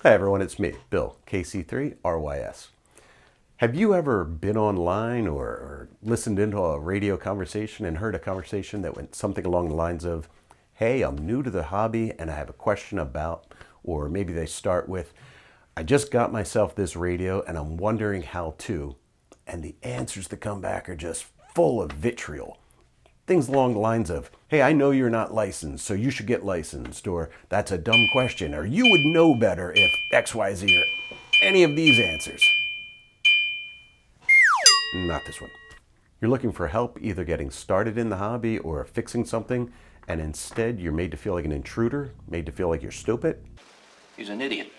Hi everyone, it's me, Bill, KC3RYS. Have you ever been online or listened into a radio conversation and heard a conversation that went something along the lines of, hey, I'm new to the hobby and I have a question about, or maybe they start with, I just got myself this radio and I'm wondering how to, and the answers that come back are just full of vitriol. Things along the lines of, hey, I know you're not licensed, so you should get licensed, or that's a dumb question, or you would know better if XYZ, or any of these answers. Not this one. You're looking for help either getting started in the hobby or fixing something, and instead you're made to feel like an intruder, made to feel like you're stupid. He's an idiot.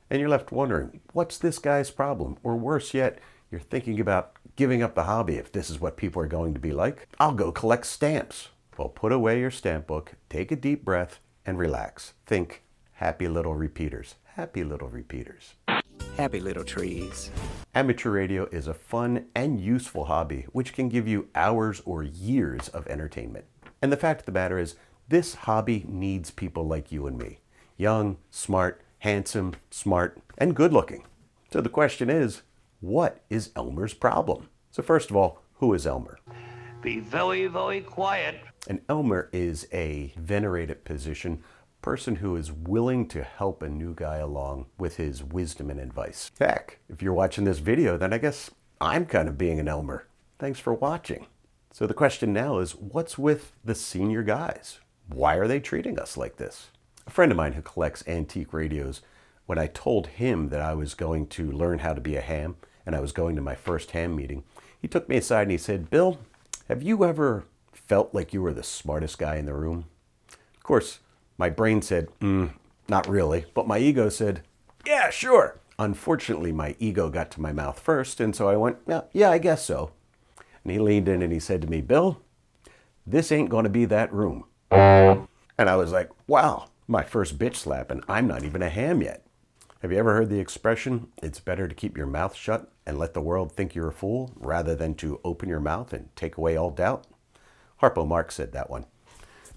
And you're left wondering, what's this guy's problem? Or worse yet, you're thinking about giving up the hobby if this is what people are going to be like. I'll go collect stamps. Well, put away your stamp book, take a deep breath, and relax. Think happy little repeaters. Happy little repeaters. Happy little trees. Amateur radio is a fun and useful hobby which can give you hours or years of entertainment. And the fact of the matter is, this hobby needs people like you and me. Young, smart, handsome, smart, and good looking. So the question is, what is Elmer's problem? So first of all, who is Elmer? Be very, very quiet. An Elmer is a venerated position, person who is willing to help a new guy along with his wisdom and advice. Heck, if you're watching this video, then I guess I'm kind of being an Elmer. Thanks for watching. So the question now is, what's with the senior guys? Why are they treating us like this? A friend of mine who collects antique radios, when I told him that I was going to learn how to be a ham and I was going to my first ham meeting, he took me aside and he said, Bill, have you ever felt like you were the smartest guy in the room? Of course, my brain said, not really, but my ego said, yeah, sure. Unfortunately, my ego got to my mouth first, and so I went, yeah, I guess so. And he leaned in and he said to me, Bill, this ain't gonna be that room. And I was like, wow, my first bitch slap, and I'm not even a ham yet. Have you ever heard the expression, it's better to keep your mouth shut and let the world think you're a fool rather than to open your mouth and take away all doubt? Harpo Marx said that one.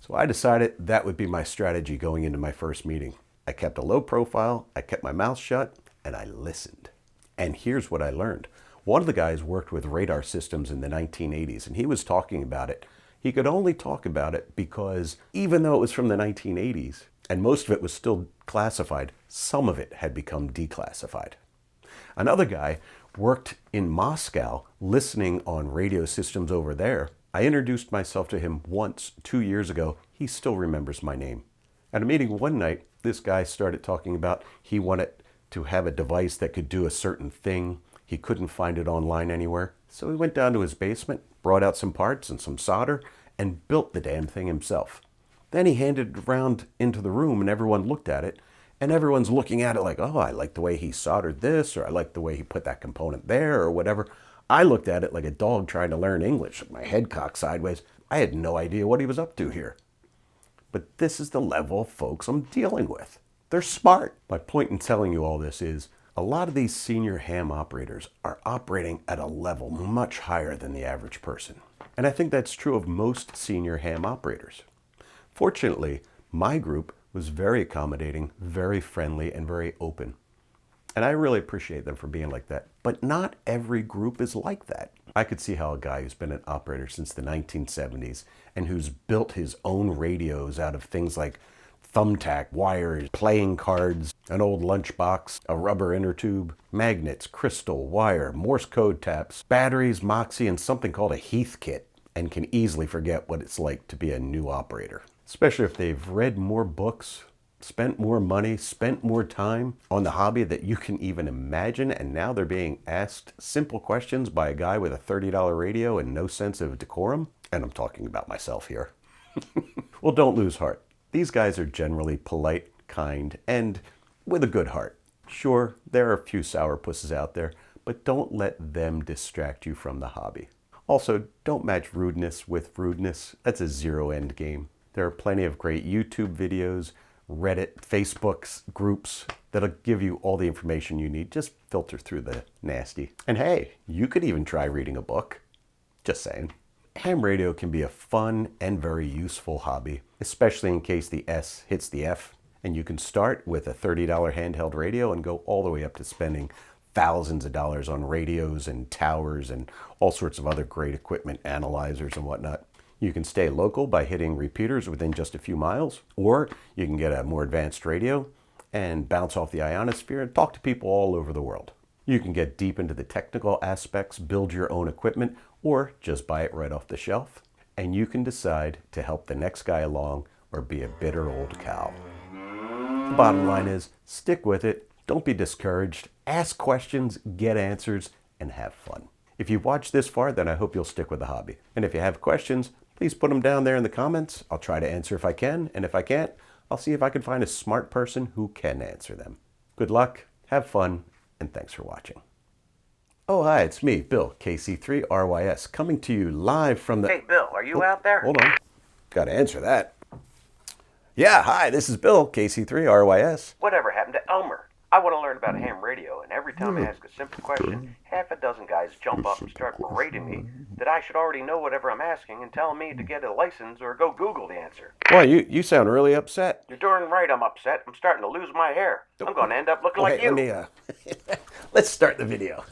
So I decided that would be my strategy going into my first meeting. I kept a low profile, I kept my mouth shut, and I listened. And here's what I learned. One of the guys worked with radar systems in the 1980s, and he was talking about it. He could only talk about it because even though it was from the 1980s, and most of it was still classified, some of it had become declassified. Another guy worked in Moscow listening on radio systems over there. I introduced myself to him once 2 years ago. He still remembers my name. At a meeting one night, this guy started talking about he wanted to have a device that could do a certain thing. He couldn't find it online anywhere. So he went down to his basement, brought out some parts and some solder, and built the damn thing himself. Then he handed it around into the room and everyone looked at it. And everyone's looking at it like, oh, I like the way he soldered this, or I like the way he put that component there, or whatever. I looked at it like a dog trying to learn English, my head cocked sideways. I had no idea what he was up to here. But this is the level of folks I'm dealing with. They're smart. My point in telling you all this is, a lot of these senior ham operators are operating at a level much higher than the average person. And I think that's true of most senior ham operators. Fortunately, my group was very accommodating, very friendly, and very open. And I really appreciate them for being like that. But not every group is like that. I could see how a guy who's been an operator since the 1970s and who's built his own radios out of things like thumbtack, wires, playing cards, an old lunchbox, a rubber inner tube, magnets, crystal, wire, Morse code taps, batteries, Moxie, and something called a Heath kit, and can easily forget what it's like to be a new operator. Especially if they've read more books, spent more money, spent more time on the hobby that you can even imagine, and now they're being asked simple questions by a guy with a $30 radio and no sense of decorum. And I'm talking about myself here. Well, don't lose heart. These guys are generally polite, kind, and with a good heart. Sure, there are a few sourpusses out there, but don't let them distract you from the hobby. Also, don't match rudeness with rudeness. That's a zero-end game. There are plenty of great YouTube videos, Reddit, Facebook groups that'll give you all the information you need. Just filter through the nasty. And hey, you could even try reading a book. Just saying. Ham radio can be a fun and very useful hobby, especially in case the S hits the F And you can start with a $30 handheld radio and go all the way up to spending thousands of dollars on radios and towers and all sorts of other great equipment, analyzers and whatnot. You can stay local by hitting repeaters within just a few miles, or you can get a more advanced radio and bounce off the ionosphere and talk to people all over the world. You can get deep into the technical aspects, build your own equipment, or just buy it right off the shelf. And you can decide to help the next guy along or be a bitter old cow. The bottom line is, stick with it, don't be discouraged, ask questions, get answers, and have fun. If you've watched this far, then I hope you'll stick with the hobby. And if you have questions, please put them down there in the comments. I'll try to answer if I can, and if I can't, I'll see if I can find a smart person who can answer them. Good luck, have fun, and thanks for watching. Oh, hi, it's me, Bill, KC3RYS, coming to you live from the... Hey, Bill, are you out there? Hold on. Got to answer that. Yeah, hi, this is Bill, KC3RYS. Whatever happened to Elmer? I want to learn about ham radio, and every time I ask a simple question, half a dozen guys jump up and start berating me that I should already know whatever I'm asking and telling me to get a license or go Google the answer. Why, you sound really upset. You're darn right I'm upset. I'm starting to lose my hair. I'm going to end up looking like you. Let me, let's start the video.